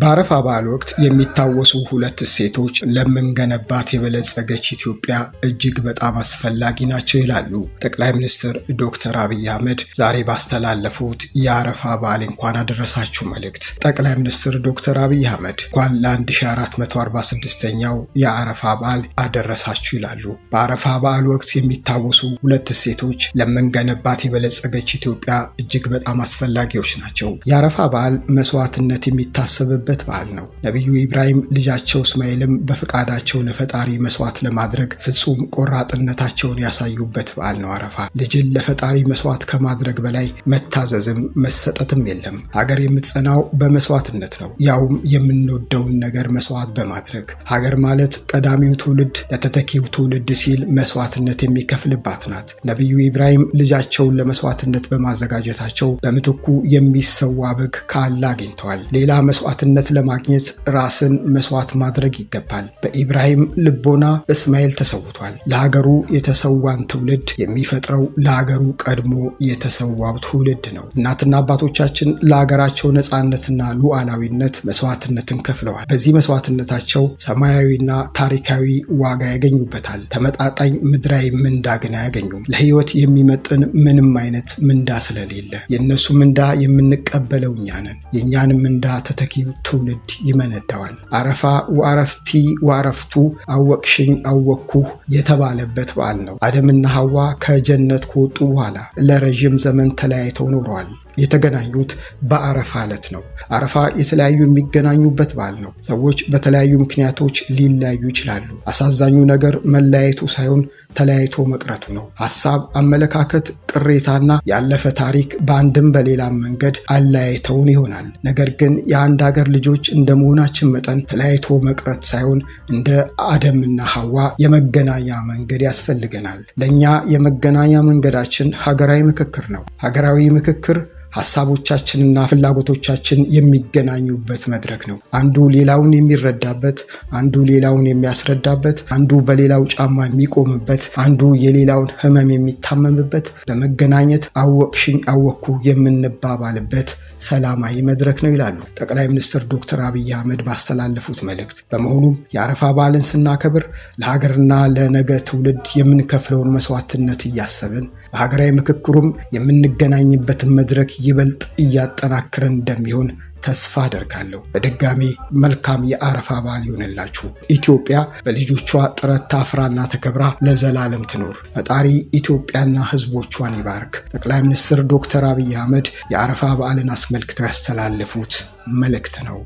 በአረፋ በዓል ወቅት የሚታወሱ ሁለት እሴቶች ለምንገነባት የበለጸገች ኢትዮጵያ እጅግ በጣም አስፈላጊ ናቸው ይላሉ ጠቅላይ ሚኒስትር ዶክተር አብይ አህመድ ዛሬ ባስተላለፉት የአረፋ በዓል እንኳን አደረሳችሁ መልእክት። ጠቅላይ ሚኒስትር ዶክተር አብይ አህመድ እንኳን ለ1446ኛው የአረፋ በዓል አደረሳችሁ ይላሉ። በአረፋ በዓል ወቅት የሚታወሱ ሁለት እሴቶች ለምንገነባት የበለጸገች ኢትዮጵያ እጅግ በጣም አስፈላጊዎች ናቸው። የአረፋ በዓል መስዋዕትነት የሚታሰብበት በዓል ነው። ነቢዩ ኢብራሂም ልጃቸው እስማኤልም በፈቃዳቸው ለፈጣሪ መስዋዕት ለማድረግ ፍጹም ቆራጥነታቸውን ያሳዩበት በዓል ነው አረፋ። ልጅን ለፈጣሪ መስዋዕት ከማድረግ በላይ መታዘዝም መሰጠትም የለም። ሀገር የምትጸናው በመስዋዕትነት ነው፣ ያውም የምንወደውን ነገር መስዋዕት በማድረግ። ሀገር ማለት ቀዳሚው ትውልድ ለተተኪው ትውልድ ሲል መስዋዕትነት የሚከፍልባት ናት። ነቢዩ ኢብራሂም ልጃቸውን ለመስዋዕትነት በማዘጋጀታቸው በምትኩ የሚሰዋ በግ ከአላህ አግኝተዋል። ሌላ መስዋዕትነት ለማግኘት ራስን መስዋዕት ማድረግ ይገባል። በኢብራሂም ልቦና እስማኤል ተሰውቷል። ለሀገሩ የተሰዋን ትውልድ የሚፈጥረው ለሀገሩ ቀድሞ የተሰዋው ትውልድ ነው። እናትና አባቶቻችን ለሀገራቸው ነፃነትና ሉዓላዊነት መስዋዕትነትን ከፍለዋል። በዚህ መስዋዕትነታቸው ሰማያዊና ታሪካዊ ዋጋ ያገኙበታል። ተመጣጣኝ ምድራዊ ምንዳ ግን አያገኙም። ለሕይወት የሚመጥን ምንም አይነት ምንዳ ስለሌለ የእነሱ ምንዳ የምንቀበለው እኛ ነን። የእኛን ምንዳ ተተኪው ትውልድ ይመነዳዋል። አረፋ ወአረፍቲ ወአረፍቱ አወቅሽኝ አወቅኩህ የተባለበት በዓል ነው። አደምና ሐዋ ከጀነት ከወጡ በኋላ ለረዥም ዘመን ተለያይተው ኖረዋል። የተገናኙት በአረፋ ዕለት ነው። አረፋ የተለያዩ የሚገናኙበት በዓል ነው። ሰዎች በተለያዩ ምክንያቶች ሊለያዩ ይችላሉ። አሳዛኙ ነገር መለያየቱ ሳይሆን ተለያይቶ መቅረቱ ነው። ሐሳብ፣ አመለካከት፣ ቅሬታና ያለፈ ታሪክ በአንድም በሌላም መንገድ አለያይተውን ይሆናል። ነገር ግን የአንድ ሀገር ልጆች እንደመሆናችን መጠን ተለያይቶ መቅረት ሳይሆን እንደ አደምና ሐዋ የመገናኛ መንገድ ያስፈልገናል። ለእኛ የመገናኛ መንገዳችን ሀገራዊ ምክክር ነው። ሀገራዊ ምክክር ሐሳቦቻችንና ፍላጎቶቻችን የሚገናኙበት መድረክ ነው። አንዱ ሌላውን የሚረዳበት፣ አንዱ ሌላውን የሚያስረዳበት፣ አንዱ በሌላው ጫማ የሚቆምበት፣ አንዱ የሌላውን ሕመም የሚታመምበት፣ በመገናኘት አወቅሽኝ አወቅኩ የምንባባልበት ሰላማዊ መድረክ ነው ይላሉ ጠቅላይ ሚኒስትር ዶክተር አብይ አህመድ ባስተላለፉት መልእክት። በመሆኑም የአረፋ በዓልን ስናከብር ለሀገርና ለነገ ትውልድ የምንከፍለውን መስዋዕትነት እያሰብን በሀገራዊ ምክክሩም የምንገናኝበትን መድረክ ይበልጥ እያጠናክረን እንደሚሆን ተስፋ አደርጋለሁ። በድጋሚ መልካም የአረፋ በዓል ይሆንላችሁ። ኢትዮጵያ በልጆቿ ጥረት ታፍራና ተከብራ ለዘላለም ትኖር። ፈጣሪ ኢትዮጵያና ሕዝቦቿን ይባርክ። ጠቅላይ ሚኒስትር ዶክተር አብይ አህመድ የአረፋ በዓልን አስመልክተው ያስተላለፉት መልእክት ነው።